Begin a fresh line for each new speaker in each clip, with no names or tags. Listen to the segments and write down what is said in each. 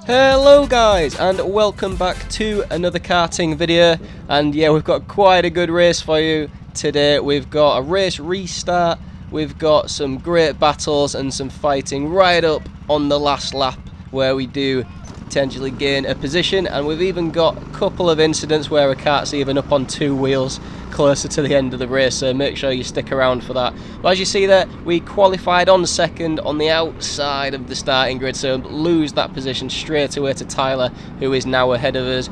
Hello guys, and welcome back to another karting video. And yeah, we've got quite a good race for you today. We've got a race restart, we've got some great battles and some fighting right up on the last lap where we do potentially gain a position, and we've even got a couple of incidents where a kart's even up on two wheels closer to the end of the race, so make sure you stick around for that. But as you see there, we qualified on second on the outside of the starting grid, so lose that position straight away to Tyler, who is now ahead of us.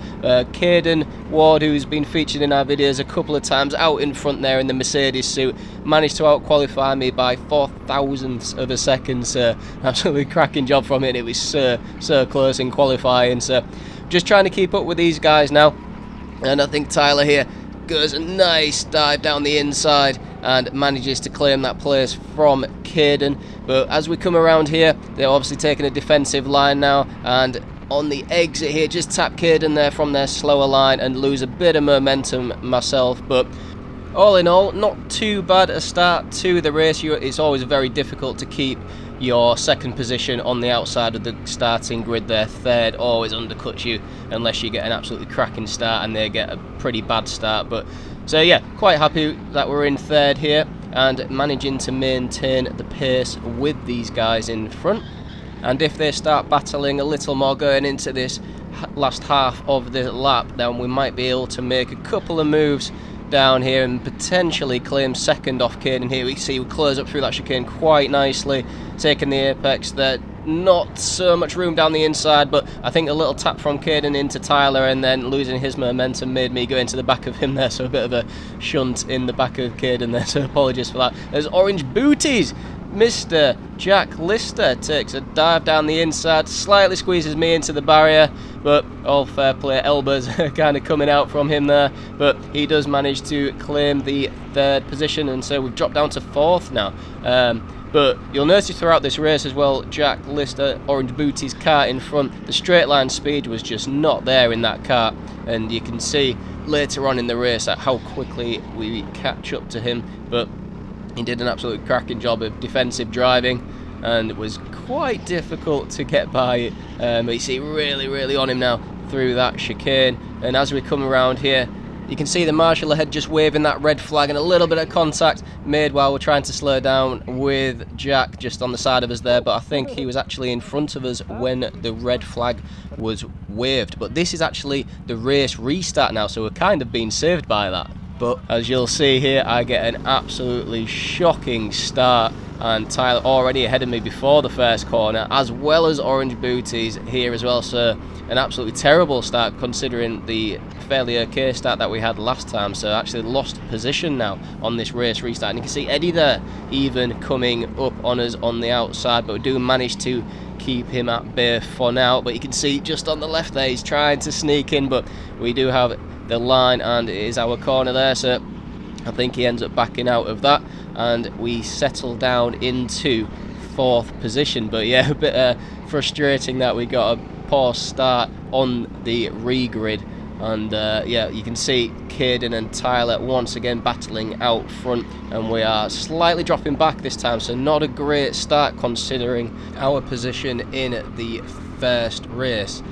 Caden Ward, who's been featured in our videos a couple of times, out in front there in the Mercedes suit, managed to out-qualify me by 0.004 of a second, so absolutely cracking job from it. It was so close in qualifying, so just trying to keep up with these guys now. And I think Tyler here goes a nice dive down the inside and manages to claim that place from Caden. But as we come around here, they're obviously taking a defensive line now, and on the exit here, just tap Caden there from their slower line and lose a bit of momentum myself. But all in all, not too bad a start to the race. It's always very difficult to keep your second position on the outside of the starting grid there. Third always undercuts you unless you get an absolutely cracking start, and they get a pretty bad start. But so yeah, quite happy that we're in third here and managing to maintain the pace with these guys in front. And if they start battling a little more going into this last half of the lap, then we might be able to make a couple of moves down here and potentially claim second off Caden here. We see we close up through that chicane quite nicely, taking the apex there. Not so much room down the inside, but I think a little tap from Caden into Tyler and then losing his momentum made me go into the back of him there, so a bit of a shunt in the back of Caden there, so apologies for that. There's orange booties. Mr. Jack Lister takes a dive down the inside, slightly squeezes me into the barrier, but all fair play, elbows kind of coming out from him there, but he does manage to claim the third position, and so we've dropped down to fourth now. But you'll notice throughout this race as well, Jack Lister, Orange Booty's kart in front, the straight line speed was just not there in that kart, and you can see later on in the race at how quickly we catch up to him. But he did an absolutely cracking job of defensive driving, and it was quite difficult to get by it. But you see really on him now through that chicane, and as we come around here, you can see the marshal ahead just waving that red flag, and a little bit of contact made while we're trying to slow down with Jack just on the side of us there, but I think he was actually in front of us when the red flag was waved. But this is actually the race restart now, so we're kind of being saved by that. But as you'll see here, I get an absolutely shocking start, and Tyler already ahead of me before the first corner, as well as Orange Booties here as well. So an absolutely terrible start considering the fairly okay start that we had last time. So actually lost position now on this race restart, and you can see Eddie there even coming up on us on the outside, but we do manage to keep him at bay for now. But you can see just on the left there, he's trying to sneak in, but we do have the line and it is our corner there, so I think he ends up backing out of that and we settle down into fourth position. But yeah, a bit frustrating that we got a poor start on the regrid, and yeah, you can see Caden and Tyler once again battling out front, and we are slightly dropping back this time, so not a great start considering our position in the first race.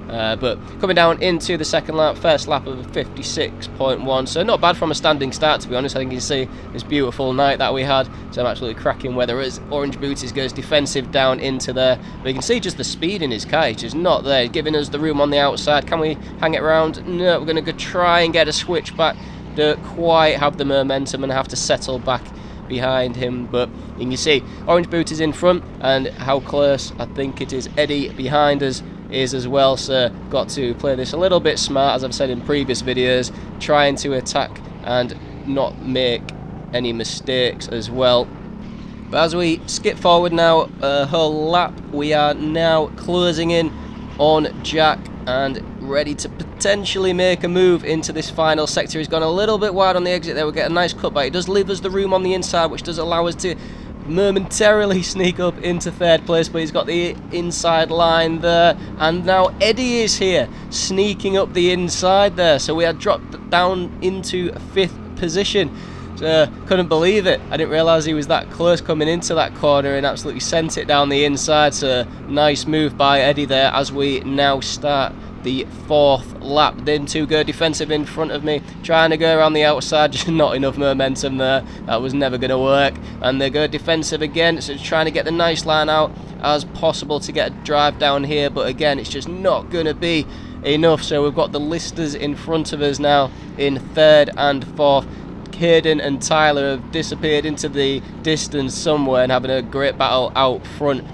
But coming down into the second lap, first lap of 56.1, so not bad from a standing start, to be honest. I think you can see this beautiful night that we had, some absolutely cracking weather as Orange Booties goes defensive down into there. But you can see just the speed in his car, it's just not there, giving us the room on the outside. Can we hang it around? No, we're going to go try and get a switch back. Don't quite have the momentum and have to settle back behind him. But you can see Orange Booties in front, and how close I think it is Eddie behind us is as well, so got to play this a little bit smart, as I've said in previous videos, trying to attack and not make any mistakes as well. But as we skip forward now a whole lap, we are now closing in on Jack and ready to potentially make a move into this final sector. He's gone a little bit wide on the exit there, we'll get a nice cutback. It does leave us the room on the inside, which does allow us to momentarily sneak up into third place, but he's got the inside line there, and now Eddie is here sneaking up the inside there, so we are dropped down into fifth position. So couldn't believe it. I didn't realise he was that close coming into that corner and absolutely sent it down the inside. So nice move by Eddie there as we now start the 4th lap. Then to go defensive in front of me, trying to go around the outside, just not enough momentum there. That was never going to work. And they go defensive again, so trying to get the nice line out as possible to get a drive down here, but again it's just not going to be enough. So we've got the listers in front of us now in 3rd and 4th. Hayden and Tyler have disappeared into the distance somewhere and having a great battle out front.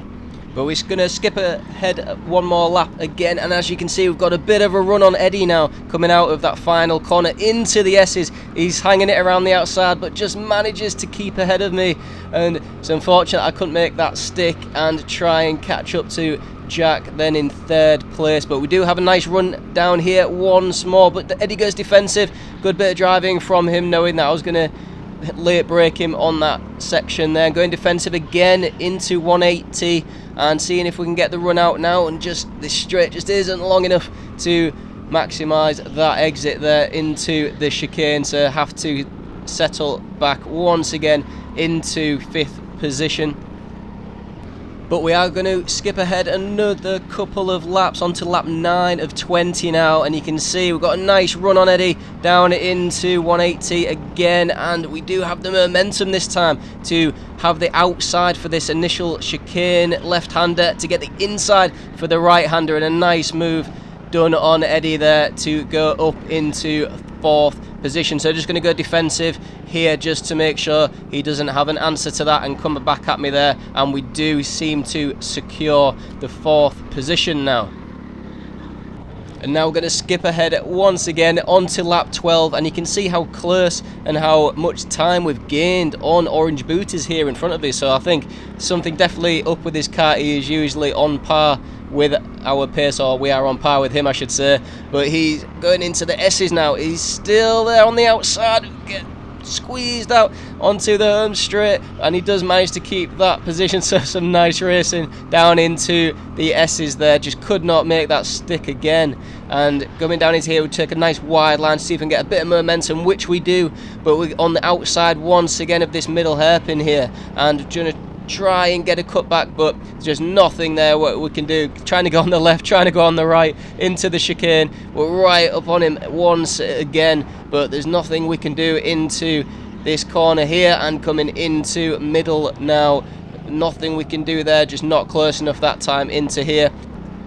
But we're going to skip ahead one more lap again, and as you can see we've got a bit of a run on Eddie now coming out of that final corner into the S's. He's hanging it around the outside but just manages to keep ahead of me, and it's unfortunate I couldn't make that stick and try and catch up to Jack then in 3rd place. But we do have a nice run down here once more, but Eddie goes defensive. Good bit of driving from him, knowing that I was going to late break him on that section there. Going defensive again into 180 and seeing if we can get the run out now, and just this straight just isn't long enough to maximise that exit there into the chicane, so have to settle back once again into 5th position. But we are going to skip ahead another couple of laps onto lap 9 of 20 now, and you can see we've got a nice run on Eddie down into 180 again, and we do have the momentum this time to have the outside for this initial chicane left-hander to get the inside for the right-hander, and a nice move done on Eddie there to go up into 4th position. So just going to go defensive here just to make sure he doesn't have an answer to that and come back at me there, and we do seem to secure the 4th position now. And now we're going to skip ahead once again onto lap 12, and you can see how close and how much time we've gained on Orange Booties here in front of us. So I think something definitely up with this kart. He is usually on par with our pace, or we are on par with him I should say, but he's going into the S's now. He's still there on the outside, get squeezed out onto the home straight, and he does manage to keep that position. So some nice racing down into the S's there, just could not make that stick again. And coming down into here, we take a nice wide line to see if we can get a bit of momentum, which we do, but we're on the outside once again of this middle hairpin here, and gonna try and get a cutback, but there's just nothing there what we can do. Trying to go on the left, trying to go on the right into the chicane. We're right up on him once again, but there's nothing we can do into this corner here, and coming into middle now, nothing we can do there, just not close enough that time into here.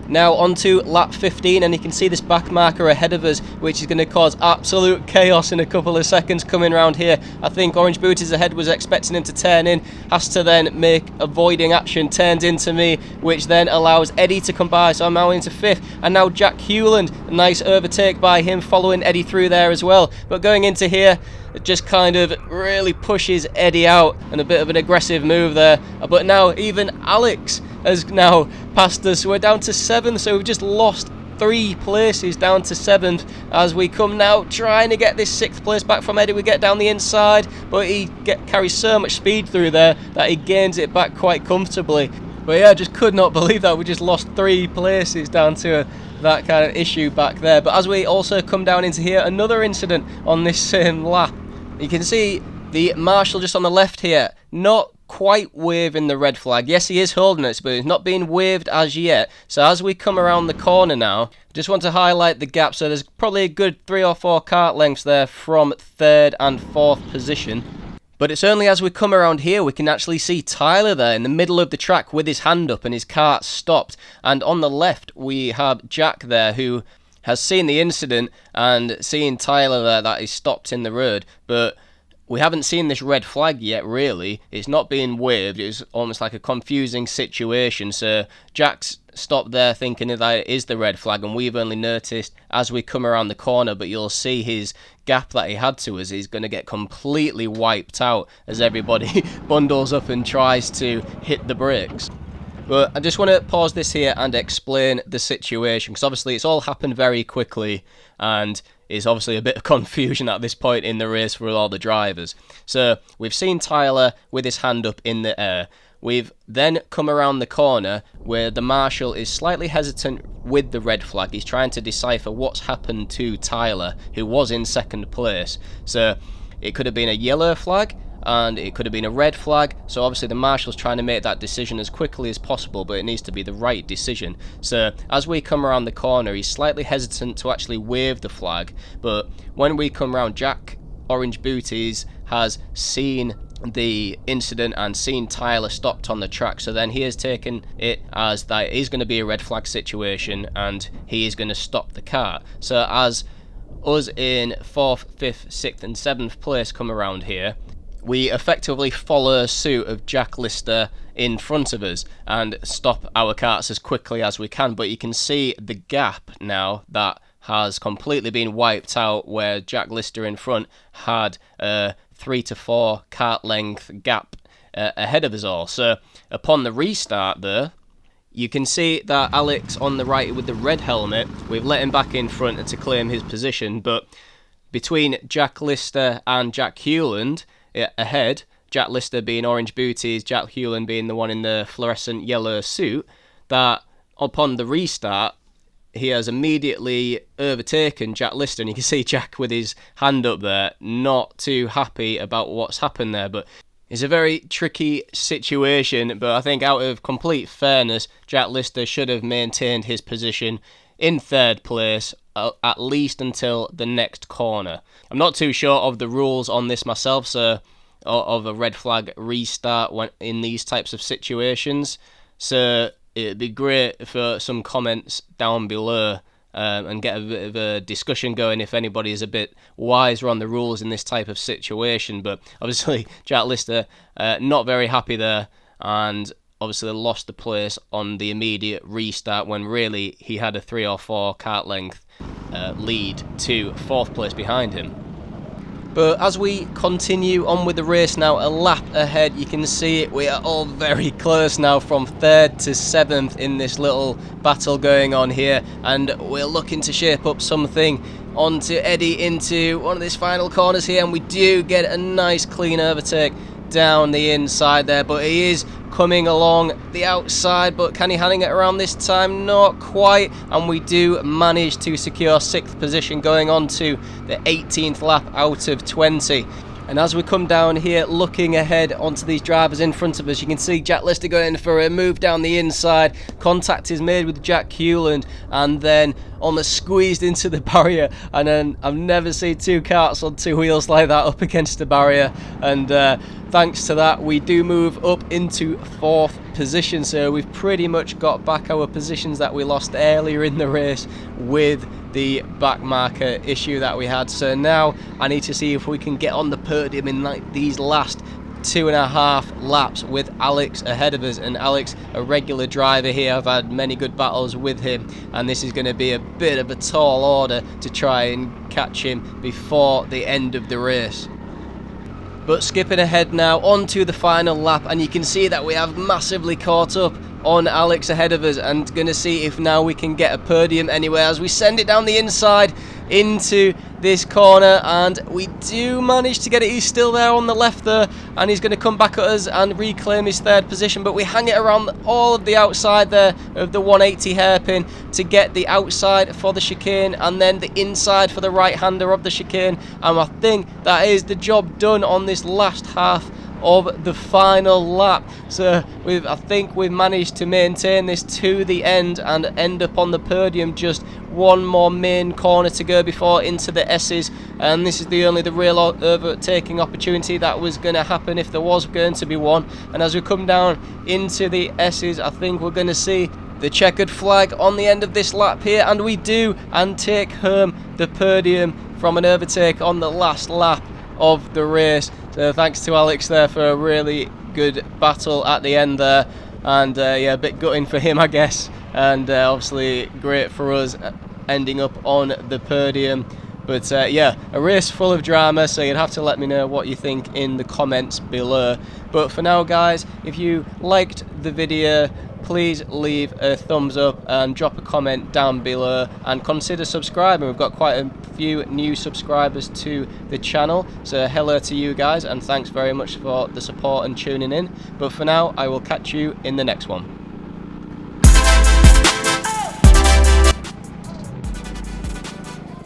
Now onto lap 15, and you can see this back marker ahead of us, which is going to cause absolute chaos in a couple of seconds coming around here. I think Orange Booties ahead was expecting him to turn in, has to then make avoiding action, turns into me, which then allows Eddie to come by, so I'm now into 5th. And now Jack Hewland, a nice overtake by him, following Eddie through there as well. But going into here, it just kind of really pushes Eddie out, and a bit of an aggressive move there. But now even Alex has now passed us, so we're down to 7th, so we've just lost 3 places down to 7th as we come now trying to get this 6th place back from Eddie. We get down the inside, but he carries so much speed through there that he gains it back quite comfortably. But yeah, just could not believe that we just lost 3 places down to that kind of issue back there. But as we also come down into here, another incident on this same lap. You can see the marshal just on the left here, not quite waving the red flag. Yes, he is holding it, but it's not being waved as yet. So as we come around the corner now, just want to highlight the gap. So there's probably a good 3 or 4 kart lengths there from 3rd and 4th position. But it's only as we come around here we can actually see Tyler there in the middle of the track with his hand up and his kart stopped. And on the left we have Jack there, who has seen the incident and seen Tyler there that is stopped in the road, but we haven't seen this red flag yet really. It's not being waved. It's almost like a confusing situation. So Jack's stopped there thinking that it is the red flag, and we've only noticed as we come around the corner. But you'll see his gap that he had to us is going to get completely wiped out as everybody bundles up and tries to hit the brakes. But I just want to pause this here and explain the situation, because obviously it's all happened very quickly and it's obviously a bit of confusion at this point in the race for all the drivers. So we've seen Tyler with his hand up in the air. We've then come around the corner where the marshal is slightly hesitant with the red flag. He's trying to decipher what's happened to Tyler, who was in 2nd place. So it could have been a yellow flag and it could have been a red flag. So obviously the marshal's trying to make that decision as quickly as possible, but it needs to be the right decision. So as we come around the corner, he's slightly hesitant to actually wave the flag, but when we come around, Jack Orange Booties has seen the incident and seen Tyler stopped on the track, so then he has taken it as that is going to be a red flag situation and he is going to stop the car. So as us in 4th, 5th, 6th and 7th place come around here, we effectively follow suit of Jack Lister in front of us and stop our karts as quickly as we can. But you can see the gap now that has completely been wiped out, where Jack Lister in front had a 3 to 4 kart length gap ahead of us all. So upon the restart there, you can see that Alex on the right with the red helmet, we've let him back in front to claim his position, but between Jack Lister and Jack Hewland ahead, Jack Lister being orange booties, Jack Hewland being the one in the fluorescent yellow suit, that upon the restart he has immediately overtaken Jack Lister, and you can see Jack with his hand up there, not too happy about what's happened there. But it's a very tricky situation, but I think out of complete fairness, Jack Lister should have maintained his position in 3rd place at least until the next corner. I'm not too sure of the rules on this myself, so of a red flag restart when in these types of situations, so it'd be great for some comments down below and get a bit of a discussion going if anybody is a bit wiser on the rules in this type of situation. But obviously Jack Lister not very happy there, and obviously lost the place on the immediate restart when really he had a 3 or 4 kart length lead to 4th place behind him. But as we continue on with the race now, a lap ahead, you can see it, we are all very close now from 3rd to 7th in this little battle going on here, and we're looking to shape up something onto Eddie into one of these final corners here, and we do get a nice clean overtake down the inside there, but he is coming along the outside, but can he hang it around this time? Not quite, and we do manage to secure 6th position going on to the 18th lap out of 20. And as we come down here looking ahead onto these drivers in front of us, you can see Jack Lister going for a move down the inside. Contact is made with Jack Hewland and then almost squeezed into the barrier, and then I've never seen 2 karts on 2 wheels like that up against the barrier, and thanks to that we do move up into 4th position. So we've pretty much got back our positions that we lost earlier in the race with the backmarker issue that we had. So now I need to see if we can get on the podium in like these last 2.5 laps with Alex ahead of us. And Alex, a regular driver here, I've had many good battles with him, and this is going to be a bit of a tall order to try and catch him before the end of the race. But skipping ahead now onto the final lap, and you can see that we have massively caught up on Alex ahead of us, and going to see if now we can get a podium anywhere as we send it down the inside into this corner, and we do manage to get it. He's still there on the left there, and he's going to come back at us and reclaim his 3rd position, but we hang it around all of the outside there of the 180 hairpin to get the outside for the chicane and then the inside for the right hander of the chicane, and I think that is the job done on this last half of the final lap. So I think we've managed to maintain this to the end and end up on the podium. Just one more main corner to go before into the S's, and this is the real overtaking opportunity that was going to happen if there was going to be one. And as we come down into the S's, I think we're going to see the checkered flag on the end of this lap here, and we do, and take home the podium from an overtake on the last lap of the race. So thanks to Alex there for a really good battle at the end there, and yeah, a bit gutting for him I guess, and obviously great for us ending up on the podium. But yeah, a race full of drama, so you'd have to let me know what you think in the comments below. But for now guys, if you liked the video, please leave a thumbs up and drop a comment down below, and consider subscribing. We've got quite a few new subscribers to the channel, so hello to you guys, and thanks very much for the support and tuning in. But for now, I will catch you in the next one.